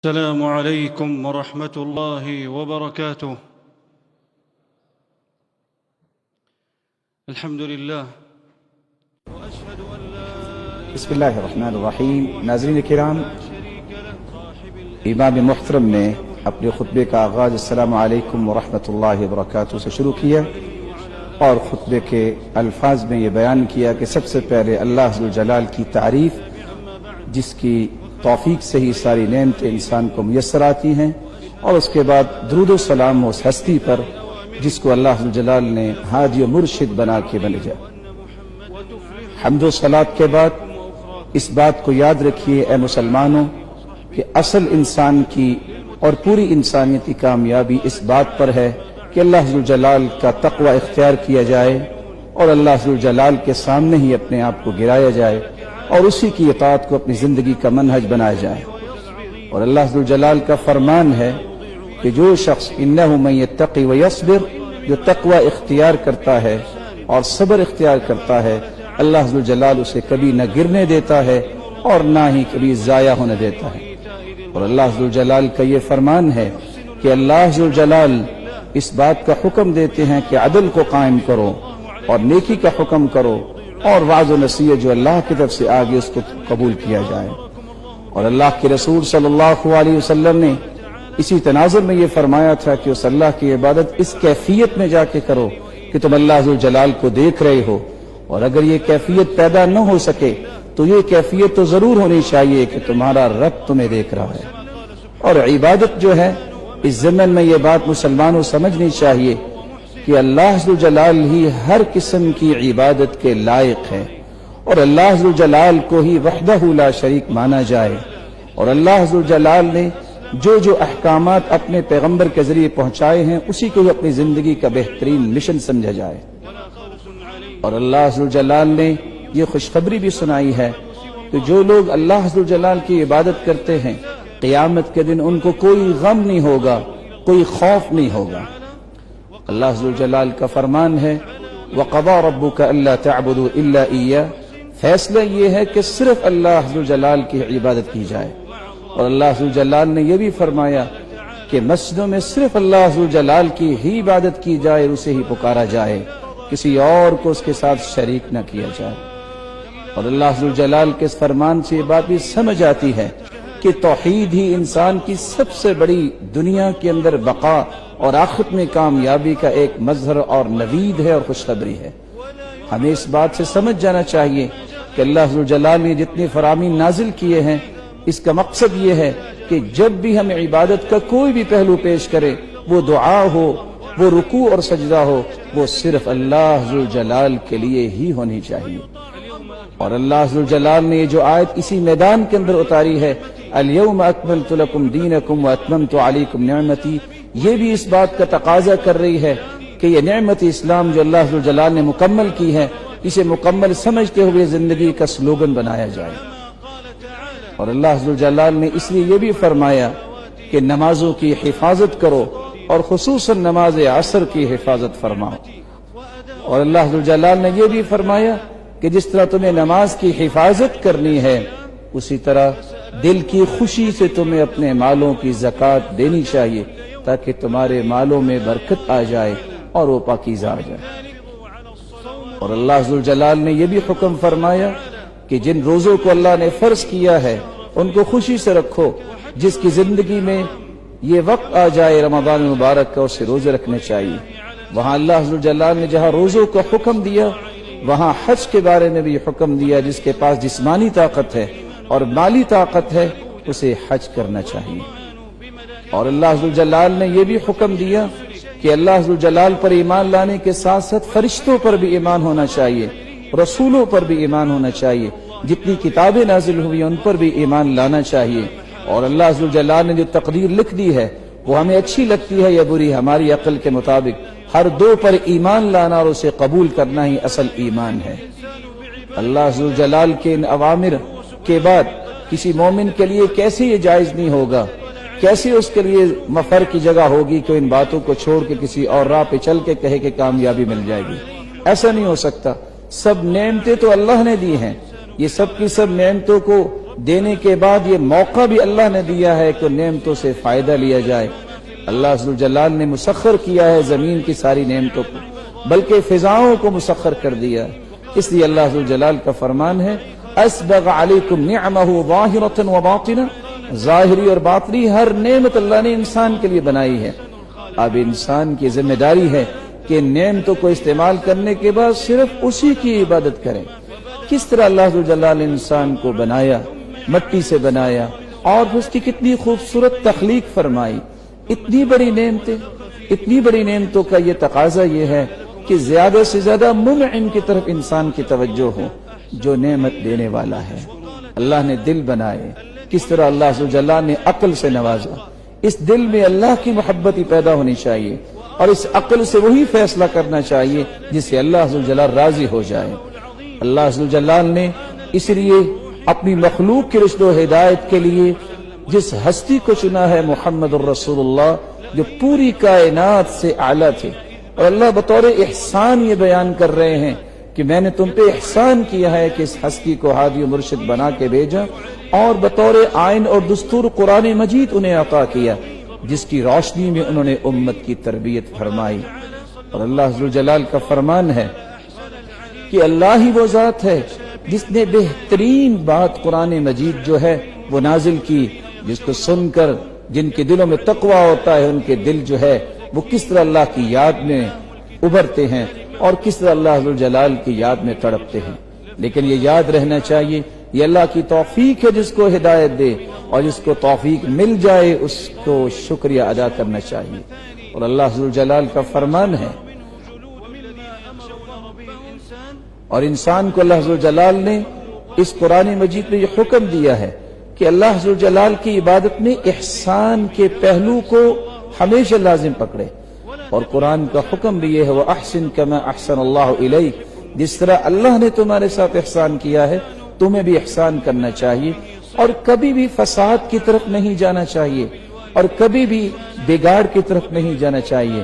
السلام عليكم ورحمة الله وبركاته. الحمد لله وأشهد أن لا بسم اللہ الرحمن الرحیم. ناظرین کرام، امام محترم نے اپنے خطبے کا آغاز السلام علیکم ورحمۃ اللہ وبرکاتہ سے شروع کیا اور خطبے کے الفاظ میں یہ بیان کیا کہ سب سے پہلے اللہ ذوالجلال کی تعریف، جس کی توفیق سے ہی ساری نعمتیں انسان کو میسر آتی ہیں، اور اس کے بعد درود و سلام اس ہستی پر جس کو اللہ ذوالجلال نے ہادی و مرشد بنا کے بھیجا. حمد و صلات کے بعد اس بات کو یاد رکھیے اے مسلمانوں کہ اصل انسان کی اور پوری انسانیت کی کامیابی اس بات پر ہے کہ اللہ ذوالجلال کا تقوی اختیار کیا جائے اور اللہ ذوالجلال کے سامنے ہی اپنے آپ کو گرایا جائے اور اسی کی اطاعت کو اپنی زندگی کا منہج بنایا جائے. اور اللہ ذوالجلال کا فرمان ہے کہ جو شخص انہ من یتقی ویصبر، جو تقوی اختیار کرتا ہے اور صبر اختیار کرتا ہے، اللہ ذوالجلال اسے کبھی نہ گرنے دیتا ہے اور نہ ہی کبھی ضائع ہونے دیتا ہے. اور اللہ ذوالجلال کا یہ فرمان ہے کہ اللہ ذوالجلال اس بات کا حکم دیتے ہیں کہ عدل کو قائم کرو اور نیکی کا حکم کرو اور وعظ و نصیحت جو اللہ کی طرف سے آگے اس کو قبول کیا جائے. اور اللہ کے رسول صلی اللہ علیہ وسلم نے اسی تناظر میں یہ فرمایا تھا کہ اس اللہ کی عبادت اس کیفیت میں جا کے کرو کہ تم اللہ ذوالجلال کو دیکھ رہے ہو، اور اگر یہ کیفیت پیدا نہ ہو سکے تو یہ کیفیت تو ضرور ہونی چاہیے کہ تمہارا رب تمہیں دیکھ رہا ہے. اور عبادت جو ہے اس ضمن میں یہ بات مسلمانوں سمجھنی چاہیے کہ اللہ ذوالجلال ہی ہر قسم کی عبادت کے لائق ہے، اور اللہ ذوالجلال کو ہی وحدہ لا شریک مانا جائے، اور اللہ ذوالجلال نے جو احکامات اپنے پیغمبر کے ذریعے پہنچائے ہیں اسی کو اپنی زندگی کا بہترین مشن سمجھا جائے. اور اللہ ذوالجلال نے یہ خوشخبری بھی سنائی ہے کہ جو لوگ اللہ ذوالجلال کی عبادت کرتے ہیں قیامت کے دن ان کو کوئی غم نہیں ہوگا، کوئی خوف نہیں ہوگا. اللہ ذوالجلال کا فرمان ہے وَقَضَىٰ رَبُّكَ أَلَّا تَعْبُدُوا إِلَّا إِيَّاهُ، فیصلہ یہ ہے کہ صرف اللہ ذوالجلال کی عبادت کی جائے. اور اللہ ذوالجلال نے یہ بھی فرمایا کہ مسجدوں میں صرف اللہ ذوالجلال کی ہی عبادت کی جائے، اسے ہی پکارا جائے، کسی اور کو اس کے ساتھ شریک نہ کیا جائے. اور اللہ ذوالجلال کے اس فرمان سے یہ بات بھی سمجھ آتی ہے کہ توحید ہی انسان کی سب سے بڑی دنیا کے اندر بقا اور آخرت میں کامیابی کا ایک مظہر اور نوید ہے اور خوشخبری ہے. ہمیں اس بات سے سمجھ جانا چاہیے کہ اللہ ذوالجلال نے جتنے فرامین نازل کیے ہیں اس کا مقصد یہ ہے کہ جب بھی ہم عبادت کا کوئی بھی پہلو پیش کرے، وہ دعا ہو، وہ رکوع اور سجدہ ہو، وہ صرف اللہ ذوالجلال کے لیے ہی ہونی چاہیے. اور اللہ ذوالجلال نے یہ جو آیت اسی میدان کے اندر اتاری ہے اليوم اکملت لکم دینکم واتممت علیکم نعمتی، یہ بھی اس بات کا تقاضا کر رہی ہے کہ یہ نعمت اسلام جو اللہ ذوالجلال نے مکمل کی ہے اسے مکمل سمجھتے ہوئے زندگی کا سلوگن بنایا جائے. اور اللہ ذوالجلال نے اس لیے یہ بھی فرمایا کہ نمازوں کی حفاظت کرو اور خصوصاً نماز عصر کی حفاظت فرماؤ. اور اللہ ذوالجلال نے یہ بھی فرمایا کہ جس طرح تمہیں نماز کی حفاظت کرنی ہے اسی طرح دل کی خوشی سے تمہیں اپنے مالوں کی زکوٰۃ دینی چاہیے تاکہ تمہارے مالوں میں برکت آ جائے اور وہ پاکیزہ آ جائے. اور اللہ ذوالجلال نے یہ بھی حکم فرمایا کہ جن روزوں کو اللہ نے فرض کیا ہے ان کو خوشی سے رکھو. جس کی زندگی میں یہ وقت آ جائے رمضان مبارک کا اسے روزے رکھنے چاہیے. وہاں اللہ ذوالجلال نے جہاں روزوں کا حکم دیا وہاں حج کے بارے میں بھی حکم دیا. جس کے پاس جسمانی طاقت ہے اور مالی طاقت ہے اسے حج کرنا چاہیے. اور اللہ ذوالجلال نے یہ بھی حکم دیا کہ اللہ ذوالجلال پر ایمان لانے کے ساتھ ساتھ فرشتوں پر بھی ایمان ہونا چاہیے، رسولوں پر بھی ایمان ہونا چاہیے، جتنی کتابیں نازل ہوئی ان پر بھی ایمان لانا چاہیے. اور اللہ ذوالجلال نے جو تقدیر لکھ دی ہے وہ ہمیں اچھی لگتی ہے یا بری، ہماری عقل کے مطابق ہر دو پر ایمان لانا اور اسے قبول کرنا ہی اصل ایمان ہے. اللہ ذوالجلال کے ان اوامر کے بعد کسی مومن کے لیے کیسے یہ جائز نہیں ہوگا، کیسے اس کے لیے مفر کی جگہ ہوگی کہ ان باتوں کو چھوڑ کے کسی اور راہ پہ چل کے کہے کہ کامیابی مل جائے گی. ایسا نہیں ہو سکتا. سب نعمتیں تو اللہ نے دی ہیں، یہ سب کی سب نعمتوں کو دینے کے بعد یہ موقع بھی اللہ نے دیا ہے کہ نعمتوں سے فائدہ لیا جائے۔ اللہ عز و جلال نے مسخر کیا ہے زمین کی ساری نعمتوں کو، بلکہ فضاؤں کو مسخر کر دیا، اس لیے اللہ عز و جلال کا فرمان ہے اسبغ علیکم نعمہ ظاہرۃ و باطنہ، ظاہری اور باطنی ہر نعمت اللہ نے انسان کے لیے بنائی ہے۔ اب انسان کی ذمہ داری ہے کہ نعمتوں کو استعمال کرنے کے بعد صرف اسی کی عبادت کریں۔ کس طرح اللہ عز و جلال نے انسان کو بنایا، مٹی سے بنایا، اور اس کی کتنی خوبصورت تخلیق فرمائی، اتنی بڑی نعمتیں، اتنی بڑی نعمتوں کا یہ تقاضا یہ ہے کہ زیادہ سے زیادہ منعم کی طرف انسان کی توجہ ہو، جو نعمت دینے والا ہے۔ اللہ نے دل بنائے، کس طرح اللہ عز و جلال نے عقل سے نوازا، اس دل میں اللہ کی محبت ہی پیدا ہونی چاہیے، اور اس عقل سے وہی فیصلہ کرنا چاہیے جس سے اللہ عز و جلال راضی ہو جائے۔ اللہ عز و جلال نے اس لیے اپنی مخلوق کی رشد و ہدایت کے لیے جس ہستی کو چنا ہے محمد الرسول اللہ، جو پوری کائنات سے اعلیٰ تھے، اور اللہ بطور احسان یہ بیان کر رہے ہیں کہ میں نے تم پہ احسان کیا ہے کہ اس ہستی کو ہادی و مرشد بنا کے بھیجا، اور بطور آئین اور دستور قرآن مجید انہیں عطا کیا، جس کی روشنی میں انہوں نے امت کی تربیت فرمائی۔ اور اللہ عز و جلال کا فرمان ہے کہ اللہ ہی وہ ذات ہے جس نے بہترین بات قرآن مجید جو ہے وہ نازل کی، جس کو سن کر جن کے دلوں میں تقویٰ ہوتا ہے ان کے دل جو ہے وہ کس طرح اللہ کی یاد میں ابھرتے ہیں، اور کس طرح اللہ عز و جلال کی یاد میں تڑپتے ہیں۔ لیکن یہ یاد رہنا چاہیے یہ اللہ کی توفیق ہے جس کو ہدایت دے، اور جس کو توفیق مل جائے اس کو شکریہ ادا کرنا چاہیے۔ اور اللہ عز و جلال کا فرمان ہے، اور انسان کو اللہ عز و جلال نے اس قرآن مجید میں یہ حکم دیا ہے کہ اللہ عز و جلال کی عبادت میں احسان کے پہلو کو ہمیشہ لازم پکڑے، اور قرآن کا حکم بھی یہ ہے وَأَحْسِن كَمَا أَحْسَنَ اللَّهُ إِلَيْكَ، جس طرح اللہ نے تمہارے ساتھ احسان کیا ہے تمہیں بھی احسان کرنا چاہیے، اور کبھی بھی فساد کی طرف نہیں جانا چاہیے، اور کبھی بھی بگاڑ کی طرف نہیں جانا چاہیے۔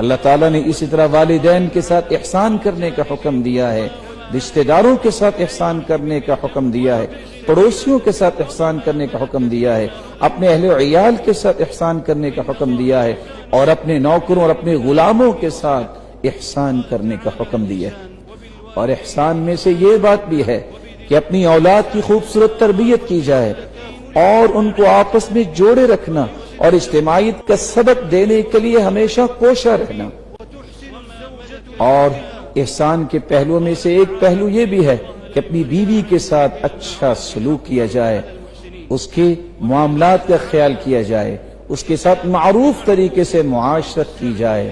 اللہ تعالیٰ نے اسی طرح والدین کے ساتھ احسان کرنے کا حکم دیا ہے، رشتہ داروں کے ساتھ احسان کرنے کا حکم دیا ہے، پڑوسیوں کے ساتھ احسان کرنے کا حکم دیا ہے، اپنے اہل و عیال کے ساتھ احسان کرنے کا حکم دیا ہے، اور اپنے نوکروں اور اپنے غلاموں کے ساتھ احسان کرنے کا حکم دیا ہے۔ اور احسان میں سے یہ بات بھی ہے کہ اپنی اولاد کی خوبصورت تربیت کی جائے، اور ان کو آپس میں جوڑے رکھنا، اور اجتماعیت کا سبق دینے کے لیے ہمیشہ کوشاں رہنا۔ اور احسان کے پہلوؤں میں سے ایک پہلو یہ بھی ہے کہ اپنی بیوی کے ساتھ اچھا سلوک کیا جائے، اس کے معاملات کا خیال کیا جائے، اس کے ساتھ معروف طریقے سے معاشرت کی جائے،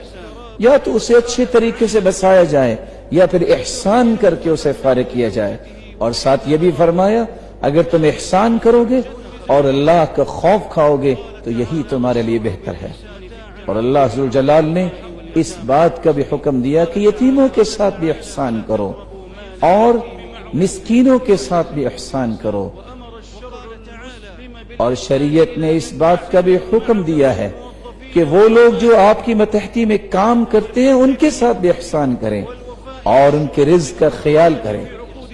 یا تو اسے اچھے طریقے سے بسایا جائے یا پھر احسان کر کے اسے فارغ کیا جائے۔ اور ساتھ یہ بھی فرمایا اگر تم احسان کرو گے اور اللہ کا خوف کھاؤ گے تو یہی تمہارے لیے بہتر ہے۔ اور اللہ عز و جلال نے اس بات کا بھی حکم دیا کہ یتیموں کے ساتھ بھی احسان کرو، اور مسکینوں کے ساتھ بھی احسان کرو۔ اور شریعت نے اس بات کا بھی حکم دیا ہے کہ وہ لوگ جو آپ کی متحدی میں کام کرتے ہیں ان کے ساتھ بھی احسان کریں، اور ان کے رزق کا خیال کریں،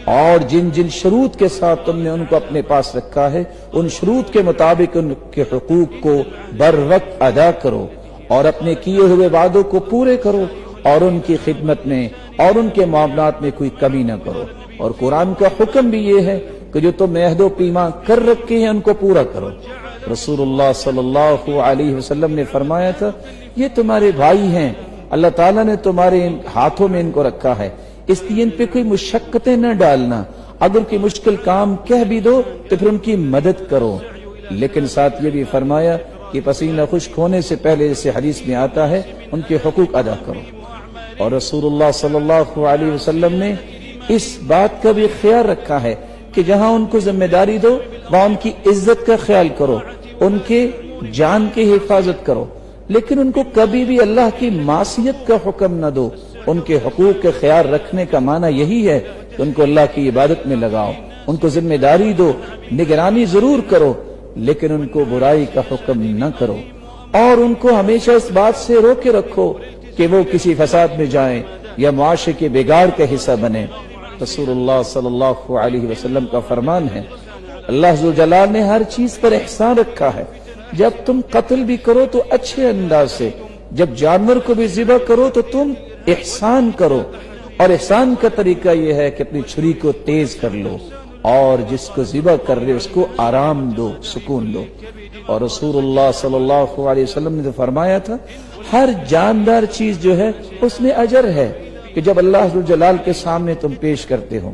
اور جن جن شروط کے ساتھ تم نے ان کو اپنے پاس رکھا ہے ان شروط کے مطابق ان کے حقوق کو بر وقت ادا کرو، اور اپنے کیے ہوئے وعدوں کو پورے کرو، اور ان کی خدمت میں اور ان کے معاملات میں کوئی کمی نہ کرو۔ اور قرآن کا حکم بھی یہ ہے کہ جو تم عہد و پیمان کر رکھے ہیں ان کو پورا کرو۔ رسول اللہ صلی اللہ علیہ وسلم نے فرمایا تھا یہ تمہارے بھائی ہیں، اللہ تعالیٰ نے تمہارے ہاتھوں میں ان کو رکھا ہے، اس لیے ان پہ کوئی مشقتیں نہ ڈالنا، اگر کوئی مشکل کام کہہ بھی دو تو پھر ان کی مدد کرو۔ لیکن ساتھ یہ بھی فرمایا کہ پسینہ خشک ہونے سے پہلے جیسے حدیث میں آتا ہے ان کے حقوق ادا کرو۔ اور رسول اللہ صلی اللہ علیہ وسلم نے اس بات کا بھی خیال رکھا ہے کہ جہاں ان کو ذمہ داری دو وہاں ان کی عزت کا خیال کرو، ان کے جان کی حفاظت کرو، لیکن ان کو کبھی بھی اللہ کی معصیت کا حکم نہ دو۔ ان کے حقوق کے خیال رکھنے کا معنی یہی ہے کہ ان کو اللہ کی عبادت میں لگاؤ، ان کو ذمہ داری دو، نگرانی ضرور کرو، لیکن ان کو برائی کا حکم نہ کرو، اور ان کو ہمیشہ اس بات سے روکے رکھو کہ وہ کسی فساد میں جائیں یا معاشرے کے بگاڑ کا حصہ بنے۔ رسول اللہ صلی اللہ علیہ وسلم کا فرمان ہے اللہ ذو جلال نے ہر چیز پر احسان رکھا ہے. جب تم قتل بھی کرو تو اچھے انداز سے، جب جانور کو بھی ذبح کرو تو تم احسان کرو، اور احسان کا طریقہ یہ ہے کہ اپنی چھری کو تیز کر لو اور جس کو ذبح کر رہے اس کو آرام دو، سکون دو. اور رسول اللہ صلی اللہ علیہ وسلم نے تو فرمایا تھا ہر جاندار چیز جو ہے اس میں اجر ہے کہ جب اللہ ذو جلال کے سامنے تم پیش کرتے ہو.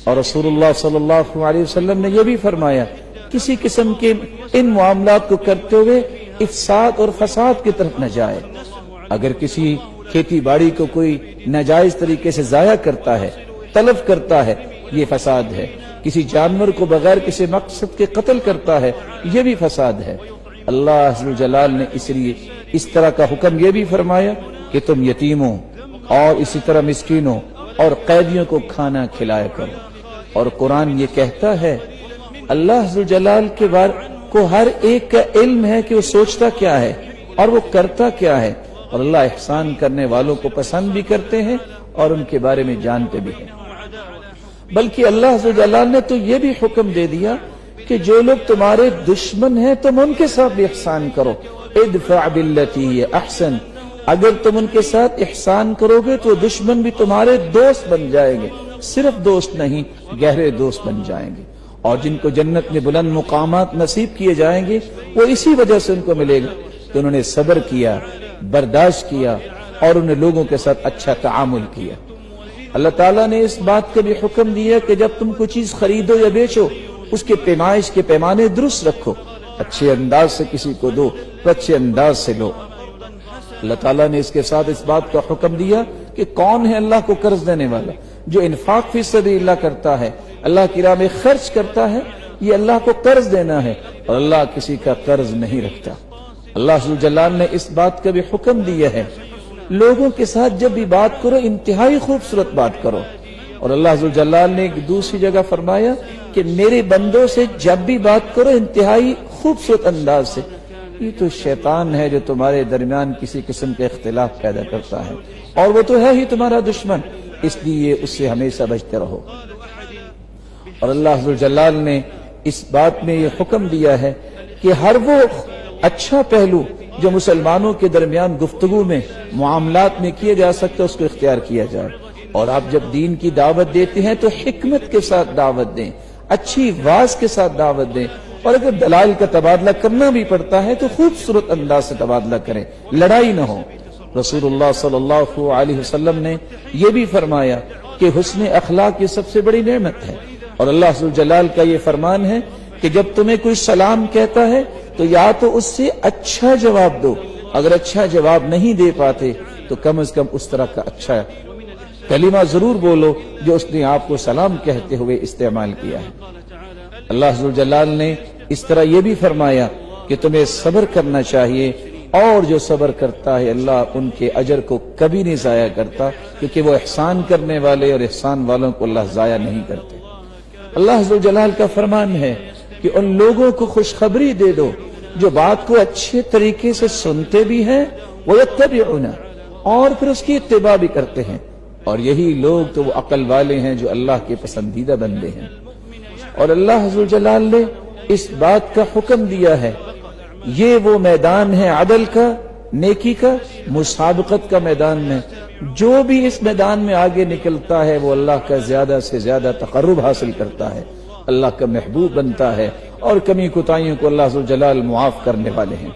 اور رسول اللہ صلی اللہ علیہ وسلم نے یہ بھی فرمایا کسی قسم کے ان معاملات کو کرتے ہوئے افساد اور فساد کی طرف نہ جائے. اگر کسی کھیتی باڑی کو کوئی ناجائز طریقے سے ضائع کرتا ہے، تلف کرتا ہے، یہ فساد ہے. کسی جانور کو بغیر کسی مقصد کے قتل کرتا ہے، یہ بھی فساد ہے. اللہ عز و جلال نے اس لیے اس طرح کا حکم یہ بھی فرمایا کہ تم یتیموں اور اسی طرح مسکینوں اور قیدیوں کو کھانا کھلایا کرو. اور قرآن یہ کہتا ہے اللہ عز و جلال کے بارے کو ہر ایک کا علم ہے کہ وہ سوچتا کیا ہے اور وہ کرتا کیا ہے. اور اللہ احسان کرنے والوں کو پسند بھی کرتے ہیں اور ان کے بارے میں جانتے بھی ہیں. بلکہ اللہ عز و جلال نے تو یہ بھی حکم دے دیا کہ جو لوگ تمہارے دشمن ہیں تم ان کے ساتھ بھی احسان کرو. ادفع باللتی ہی احسن، اگر تم ان کے ساتھ احسان کرو گے تو دشمن بھی تمہارے دوست بن جائیں گے، صرف دوست نہیں گہرے دوست بن جائیں گے. اور جن کو جنت میں بلند مقامات نصیب کیے جائیں گے وہ اسی وجہ سے ان کو ملے گا کہ انہوں نے صبر کیا، برداشت کیا اور انہیں لوگوں کے ساتھ اچھا تعامل کیا. اللہ تعالیٰ نے اس بات کا بھی حکم دیا کہ جب تم کوئی چیز خریدو یا بیچو اس کے پیمائش کے پیمانے درست رکھو، اچھے انداز سے کسی کو دو تو اچھے انداز سے لو. اللہ تعالیٰ نے اس کے ساتھ اس بات کا حکم دیا کہ کون ہے اللہ کو قرض دینے والا، جو انفاق فی سبیل اللہ کرتا ہے، اللہ کی راہ میں خرچ کرتا ہے، یہ اللہ کو قرض دینا ہے اور اللہ کسی کا قرض نہیں رکھتا. اللہ ذو جلال نے اس بات کا بھی حکم دیا ہے لوگوں کے ساتھ جب بھی بات کرو انتہائی خوبصورت بات کرو. اور اللہ ذو جلال نے ایک دوسری جگہ فرمایا کہ میرے بندوں سے جب بھی بات کرو انتہائی خوبصورت انداز سے. یہ تو شیطان ہے جو تمہارے درمیان کسی قسم کے اختلاف پیدا کرتا ہے اور وہ تو ہے ہی تمہارا دشمن، اس لیے اس سے ہمیشہ بچتے رہو. اور اللہ ذو جلال نے اس بات میں یہ حکم دیا ہے کہ ہر وہ اچھا پہلو جو مسلمانوں کے درمیان گفتگو میں معاملات میں کیے جا سکتے اس کو اختیار کیا جائے. اور آپ جب دین کی دعوت دیتے ہیں تو حکمت کے ساتھ دعوت دیں، اچھی واز کے ساتھ دعوت دیں، اور اگر دلائل کا تبادلہ کرنا بھی پڑتا ہے تو خوبصورت انداز سے تبادلہ کریں، لڑائی نہ ہو. رسول اللہ صلی اللہ علیہ وسلم نے یہ بھی فرمایا کہ حسن اخلاق یہ سب سے بڑی نعمت ہے. اور اللہ ذو جلال کا یہ فرمان ہے کہ جب تمہیں کوئی سلام کہتا ہے تو یا تو اس سے اچھا جواب دو، اگر اچھا جواب نہیں دے پاتے تو کم از کم اس طرح کا اچھا کلمہ ضرور بولو جو اس نے آپ کو سلام کہتے ہوئے استعمال کیا ہے. اللہ ذو جلال نے اس طرح یہ بھی فرمایا کہ تمہیں صبر کرنا چاہیے، اور جو صبر کرتا ہے اللہ ان کے اجر کو کبھی نہیں ضائع کرتا، کیونکہ وہ احسان کرنے والے اور احسان والوں کو اللہ ضائع نہیں کرتے. اللہ ذو جلال کا فرمان ہے کہ ان لوگوں کو خوشخبری دے دو جو بات کو اچھے طریقے سے سنتے بھی ہیں وَيَتَّبِعُونَ، اور پھر اس کی اتباع بھی کرتے ہیں. اور یہی لوگ تو وہ عقل والے ہیں جو اللہ کے پسندیدہ بندے ہیں. اور اللہ ذو جلال نے اس بات کا حکم دیا ہے یہ وہ میدان ہے عدل کا، نیکی کا، مسابقت کا میدان میں. جو بھی اس میدان میں آگے نکلتا ہے وہ اللہ کا زیادہ سے زیادہ تقرب حاصل کرتا ہے، اللہ کا محبوب بنتا ہے، اور کمی کوتاہیوں کو اللہ ذو جلال معاف کرنے والے ہیں.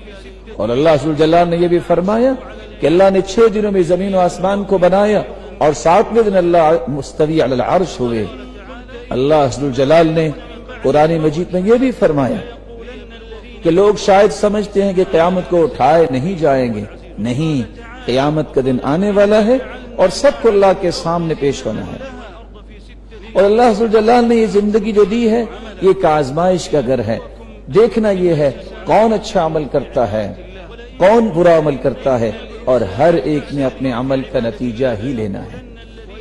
اور اللہ ذو جلال نے یہ بھی فرمایا کہ اللہ نے 6 دنوں میں زمین و آسمان کو بنایا اور 7ویں دن اللہ مستوی علی العرش ہوئے. اللہ ذو جلال نے قرآن مجید میں یہ بھی فرمایا کہ لوگ شاید سمجھتے ہیں کہ قیامت کو اٹھائے نہیں جائیں گے. نہیں، قیامت کا دن آنے والا ہے اور سب کو اللہ کے سامنے پیش ہونا ہے. اور اللہ ذو جلال نے یہ زندگی جو دی ہے یہ ایک آزمائش کا گھر ہے. دیکھنا یہ ہے کون اچھا عمل کرتا ہے، کون برا عمل کرتا ہے، اور ہر ایک نے اپنے عمل کا نتیجہ ہی لینا ہے.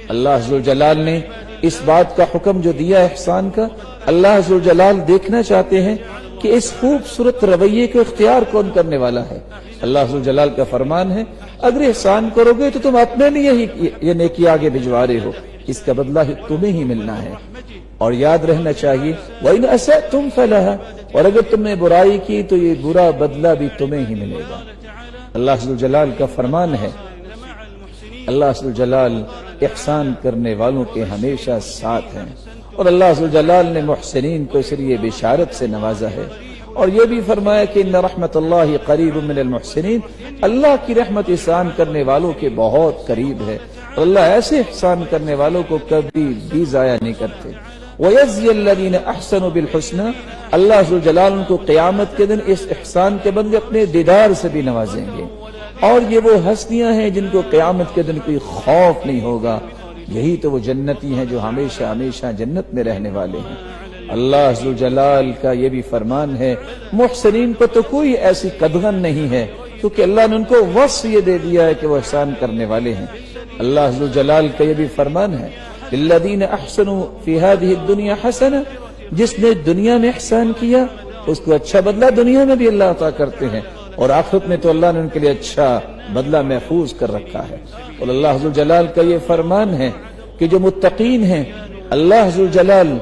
اللہ ذو جلال نے اس بات کا حکم جو دیا احسان کا، اللہ ذو جلال دیکھنا چاہتے ہیں کہ اس خوبصورت رویے کو اختیار کون کرنے والا ہے. اللہ ذو جلال کا فرمان ہے اگر احسان کرو گے تو تم اپنے لیے ہی یہ نیکی آگے بھجوا رہے ہو، اس کا بدلہ تمہیں ہی ملنا ہے. اور یاد رہنا چاہیے وَإِنْ أَسَأْتُمْ فَلَهَا، اور اگر تم نے برائی کی تو یہ برا بدلہ بھی تمہیں ہی ملے گا۔ اللہ عز و جلال کا فرمان ہے، اللہ عز و جلال احسان کرنے والوں کے ہمیشہ ساتھ ہیں، اور اللہ عز و جلال نے محسنین کو اس لیے بشارت سے نوازا ہے، اور یہ بھی فرمایا کہ ان رحمت اللہ قریب من المحسنین، اللہ کی رحمت احسان کرنے والوں کے بہت قریب ہے، اور اللہ ایسے احسان کرنے والوں کو کبھی بھی ضائع نہیں کرتے۔ وَيَجْزِي الَّذِينَ أَحْسَنُوا بِالْحُسْنَى، اللہ عز و جلال ان کو قیامت کے دن اس احسان کے بدلے اپنے دیدار سے بھی نوازیں گے، اور یہ وہ ہستیاں ہیں جن کو قیامت کے دن کوئی خوف نہیں ہوگا، یہی تو وہ جنتی ہیں جو ہمیشہ ہمیشہ جنت میں رہنے والے ہیں۔ اللہ عز و جلال کا یہ بھی فرمان ہے، محسنین کو تو کوئی ایسی قدغن نہیں ہے، کیونکہ اللہ نے ان کو وصف یہ دے دیا ہے کہ وہ احسان کرنے والے ہیں۔ اللہ عز و جلال کا یہ بھی فرمان ہے، الذین احسنوا فی ہذہ الدنیا حسنہ، جس نے دنیا میں احسان کیا اس کو اچھا بدلہ دنیا میں بھی اللہ عطا کرتے ہیں، اور آخرت میں تو اللہ نے ان کے لیے اچھا بدلہ محفوظ کر رکھا ہے۔ اور اللہ عز و جلال کا یہ فرمان ہے کہ جو متقین ہیں، اللہ عز و جلال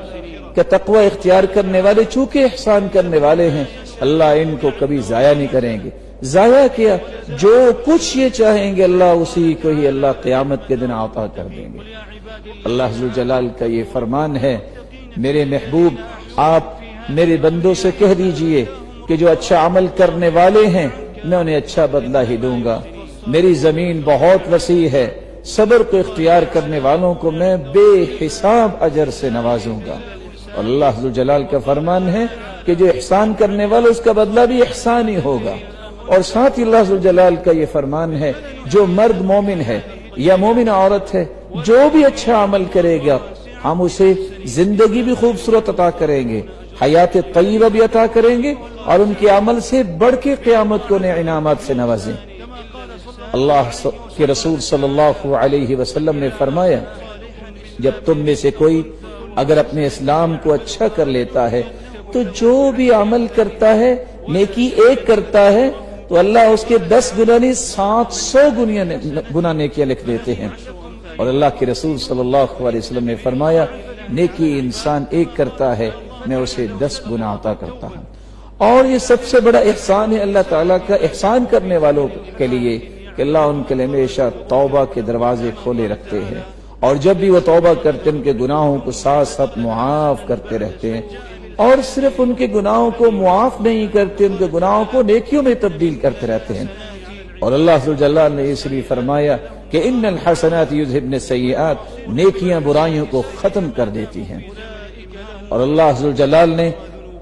کہ تقوی اختیار کرنے والے چونکہ احسان کرنے والے ہیں، اللہ ان کو کبھی ضائع نہیں کریں گے۔ ضائع کیا جو کچھ یہ چاہیں گے اللہ اسی کو ہی اللہ قیامت کے دن عطا کر دیں گے۔ اللہ عز و جلال کا یہ فرمان ہے، میرے محبوب آپ میرے بندوں سے کہہ دیجئے کہ جو اچھا عمل کرنے والے ہیں میں انہیں اچھا بدلہ ہی دوں گا، میری زمین بہت وسیع ہے، صبر کو اختیار کرنے والوں کو میں بے حساب اجر سے نوازوں گا۔ اور اللہ عز و جلال کا فرمان ہے کہ جو احسان کرنے والا اس کا بدلہ بھی احسان ہی ہوگا۔ اور ساتھ ہی اللہ عز و جلال کا یہ فرمان ہے، جو مرد مومن ہے یا مومن عورت ہے جو بھی اچھا عمل کرے گا ہم اسے زندگی بھی خوبصورت عطا کریں گے، حیات طیبہ بھی عطا کریں گے، اور ان کے عمل سے بڑھ کے قیامت کو انہیں انعامات سے نوازیں۔ اللہ کے رسول صلی اللہ علیہ وسلم نے فرمایا، جب تم میں سے کوئی اگر اپنے اسلام کو اچھا کر لیتا ہے تو جو بھی عمل کرتا ہے نیکی ایک کرتا ہے تو اللہ اس کے 10 گنا نہیں 700 گنا نیکیاں لکھ دیتے ہیں۔ اور اللہ کے رسول صلی اللہ علیہ وسلم نے فرمایا، نیکی انسان ایک کرتا ہے میں اسے 10 گنا عطا کرتا ہوں۔ اور یہ سب سے بڑا احسان ہے اللہ تعالیٰ کا احسان کرنے والوں کے لیے کہ اللہ ان کے لیے ہمیشہ توبہ کے دروازے کھولے رکھتے ہیں، اور جب بھی وہ توبہ کرتے ہیں ان کے گناہوں کو ساتھ ساتھ معاف کرتے رہتے ہیں، اور صرف ان کے گناہوں کو معاف نہیں کرتے، ان کے گناہوں کو نیکیوں میں تبدیل کرتے رہتے ہیں۔ اور اللہ عز و جل نے اس لیے فرمایا کہ ان الحسنات یذھبن السیئات، نیکیاں برائیوں کو ختم کر دیتی ہیں۔ اور اللہ عز و جل نے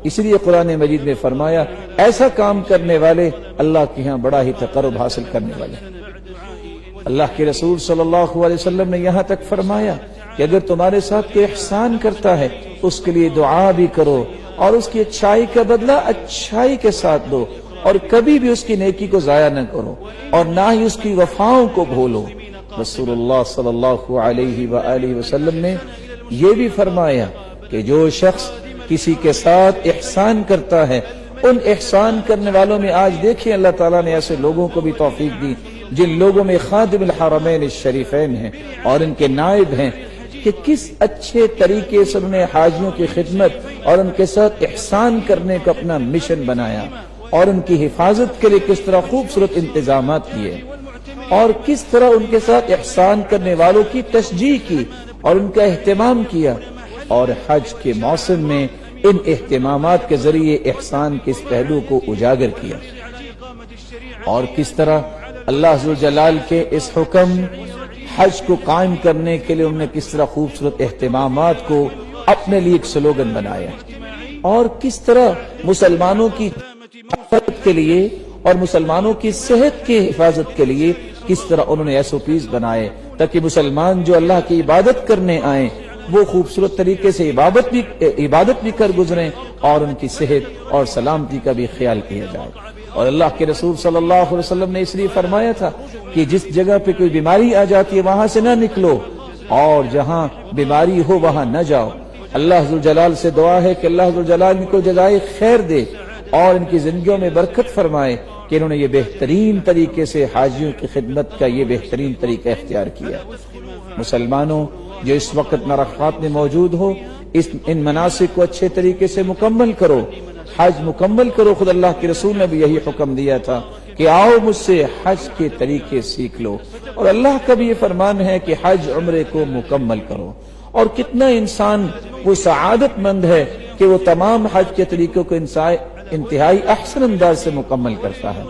اس لیے قرآن مجید میں فرمایا، ایسا کام کرنے والے اللہ کے ہاں بڑا ہی تقرب حاصل کرنے والے۔ اللہ کے رسول صلی اللہ علیہ وسلم نے یہاں تک فرمایا کہ اگر تمہارے ساتھ کوئی احسان کرتا ہے اس کے لیے دعا بھی کرو، اور اس کی اچھائی کا بدلہ اچھائی کے ساتھ دو، اور کبھی بھی اس کی نیکی کو ضائع نہ کرو، اور نہ ہی اس کی وفاؤں کو بھولو۔ رسول اللہ صلی اللہ علیہ وآلہ وسلم نے یہ بھی فرمایا کہ جو شخص کسی کے ساتھ احسان کرتا ہے، ان احسان کرنے والوں میں آج دیکھیں اللہ تعالیٰ نے ایسے لوگوں کو بھی توفیق دی جن لوگوں میں خادم الحرمین الشریفین ہیں اور ان کے نائب ہیں، کہ کس اچھے طریقے سے انہوں نے حاجیوں کی خدمت اور ان کے ساتھ احسان کرنے کا اپنا مشن بنایا، اور ان کی حفاظت کے لیے کس طرح خوبصورت انتظامات کیے، اور کس طرح ان کے ساتھ احسان کرنے والوں کی تشجیع کی اور ان کا اہتمام کیا، اور حج کے موسم میں ان اہتمامات کے ذریعے احسان کے اس پہلو کو اجاگر کیا، اور کس طرح اللہ عز و جلال کے اس حکم حج کو قائم کرنے کے لیے انہوں نے کس طرح خوبصورت اہتمامات کو اپنے لیے ایک سلوگن بنایا، اور کس طرح مسلمانوں کی حفاظت کے لیے اور مسلمانوں کی صحت کی حفاظت کے لیے کس طرح انہوں نے SOPs بنائے تاکہ مسلمان جو اللہ کی عبادت کرنے آئیں وہ خوبصورت طریقے سے عبادت بھی کر گزریں، اور ان کی صحت اور سلامتی کا بھی خیال کیا جائے۔ اور اللہ کے رسول صلی اللہ علیہ وسلم نے اس لیے فرمایا تھا کہ جس جگہ پہ کوئی بیماری آ جاتی ہے وہاں سے نہ نکلو، اور جہاں بیماری ہو وہاں نہ جاؤ۔ اللہ عز و جلال سے دعا ہے کہ اللہ عز و جلال ان کو جزائے خیر دے اور ان کی زندگیوں میں برکت فرمائے کہ انہوں نے یہ بہترین طریقے سے حاجیوں کی خدمت کا یہ بہترین طریقہ اختیار کیا۔ مسلمانوں جو اس وقت عرفات میں موجود ہو، ان مناسک کو اچھے طریقے سے مکمل کرو، حج مکمل کرو۔ خود اللہ کے رسول نے بھی یہی حکم دیا تھا کہ آؤ مجھ سے حج کے طریقے سیکھ لو، اور اللہ کا بھی یہ فرمان ہے کہ حج عمرے کو مکمل کرو۔ اور کتنا انسان وہ سعادت مند ہے کہ وہ تمام حج کے طریقوں کو انتہائی احسن انداز سے مکمل کرتا ہے۔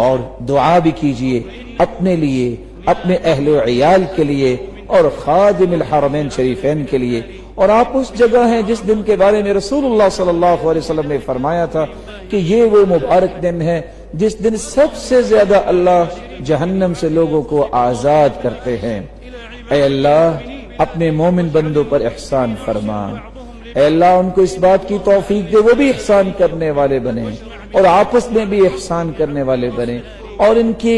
اور دعا بھی کیجئے اپنے لیے، اپنے اہل و عیال کے لیے، اور خادم الحرمین شریفین کے لیے۔ اور آپ اس جگہ ہیں جس دن کے بارے میں رسول اللہ صلی اللہ علیہ وسلم نے فرمایا تھا کہ یہ وہ مبارک دن ہے جس دن سب سے زیادہ اللہ جہنم سے لوگوں کو آزاد کرتے ہیں۔ اے اللہ اپنے مومن بندوں پر احسان فرما، اے اللہ ان کو اس بات کی توفیق دے وہ بھی احسان کرنے والے بنے، اور آپس میں بھی احسان کرنے والے بنے، اور ان کے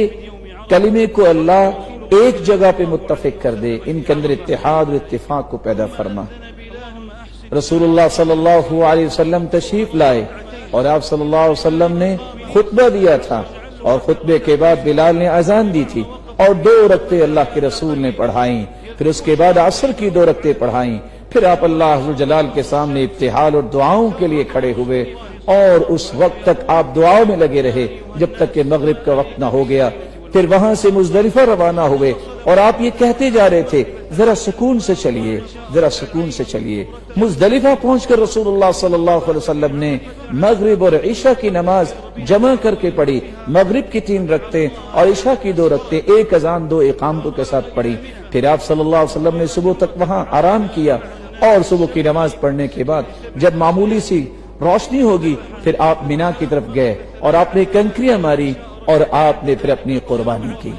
کلمے کو اللہ ایک جگہ پہ متفق کر دے، ان کے اندر اتحاد اور اتفاق کو پیدا فرما۔ رسول اللہ صلی اللہ علیہ وسلم تشریف لائے، اور آپ صلی اللہ علیہ وسلم نے خطبہ دیا تھا، اور خطبے کے بعد بلال نے اذان دی تھی، اور 2 رکعتیں اللہ کے رسول نے پڑھائیں، پھر اس کے بعد عصر کی 2 رکعتیں پڑھائیں، پھر آپ اللہ عز و جلال کے سامنے ابتہال اور دعاؤں کے لیے کھڑے ہوئے، اور اس وقت تک آپ دعاؤں میں لگے رہے جب تک کہ مغرب کا وقت نہ ہو گیا۔ پھر وہاں سے مزدلفہ روانہ ہوئے، اور آپ یہ کہتے جا رہے تھے ذرا سکون سے چلیے، ذرا سکون سے چلیے۔ مزدلفہ پہنچ کر رسول اللہ صلی اللہ علیہ وسلم نے مغرب اور عشاء کی نماز جمع کر کے پڑھی، مغرب کی 3 رکعتیں اور عشاء کی 2 رکعتیں، 1 اذان 2 اقامتوں کے ساتھ پڑھی۔ پھر آپ صلی اللہ علیہ وسلم نے صبح تک وہاں آرام کیا، اور صبح کی نماز پڑھنے کے بعد جب معمولی سی روشنی ہوگی پھر آپ مینا کی طرف گئے، اور آپ نے کنکریاں ماری، اور آپ نے پھر اپنی قربانی کی۔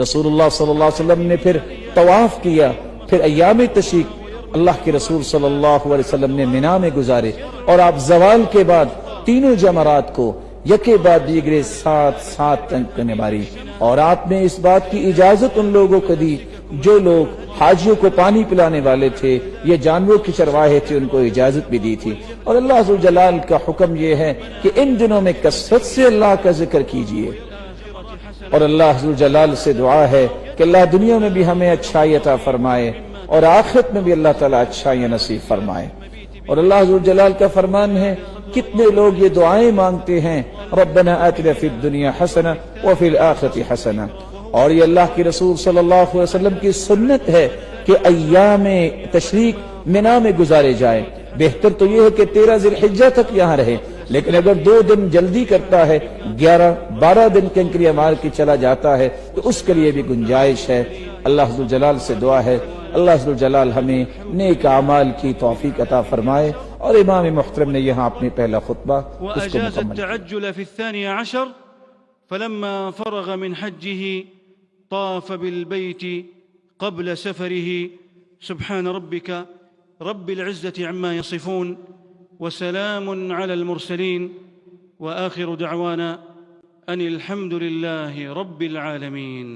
رسول اللہ صلی اللہ علیہ وسلم نے پھر طواف کیا، پھر ایام تشریق اللہ کے رسول صلی اللہ علیہ وسلم نے مینا میں گزارے، اور آپ زوال کے بعد تینوں جمرات کو یکے بعد دیگرے 7 تنگ ماری، اور آپ نے اس بات کی اجازت ان لوگوں کو دی جو لوگ حاجیوں کو پانی پلانے والے تھے یا جانوروں کی چرواہے تھے، ان کو اجازت بھی دی تھی۔ اور اللہ عز و جلال کا حکم یہ ہے کہ ان دنوں میں کثرت سے اللہ کا ذکر کیجیے، اور اللہ عز و جلال سے دعا ہے کہ اللہ دنیا میں بھی ہمیں اچھائی عطا فرمائے، اور آخرت میں بھی اللہ تعالیٰ اچھائیاں نصیب فرمائے۔ اور اللہ عز و جلال کا فرمان ہے، کتنے لوگ یہ دعائیں مانگتے ہیں، ربنا آتنا فی الدنیا حسنہ وفی الآخرۃ حسنہ۔ اور یہ اللہ کے رسول صلی اللہ علیہ وسلم کی سنت ہے کہ ایام تشریق مینا میں گزارے جائے۔ بہتر تو یہ ہے کہ 13 ذی الحجہ تک یہاں رہے، لیکن اگر 2 دن جلدی کرتا ہے، 11-12 دن کنکریاں مار کے چلا جاتا ہے، تو اس کے لیے بھی گنجائش ہے۔ اللہ عز و جلال سے دعا ہے اللہ عز و جلال ہمیں نیک اعمال کی توفیق عطا فرمائے۔ اور امام محترم نے یہاں اپنی پہلا خطبہ اس کو وأجاز مکمل التعجل في 12 فلما فرغ من حجه طاف بالبيت قبل سفره سبحان ربك رب العزة عما يصفون وسلام على المرسلين وآخر دعوانا أن الحمد لله رب العالمين.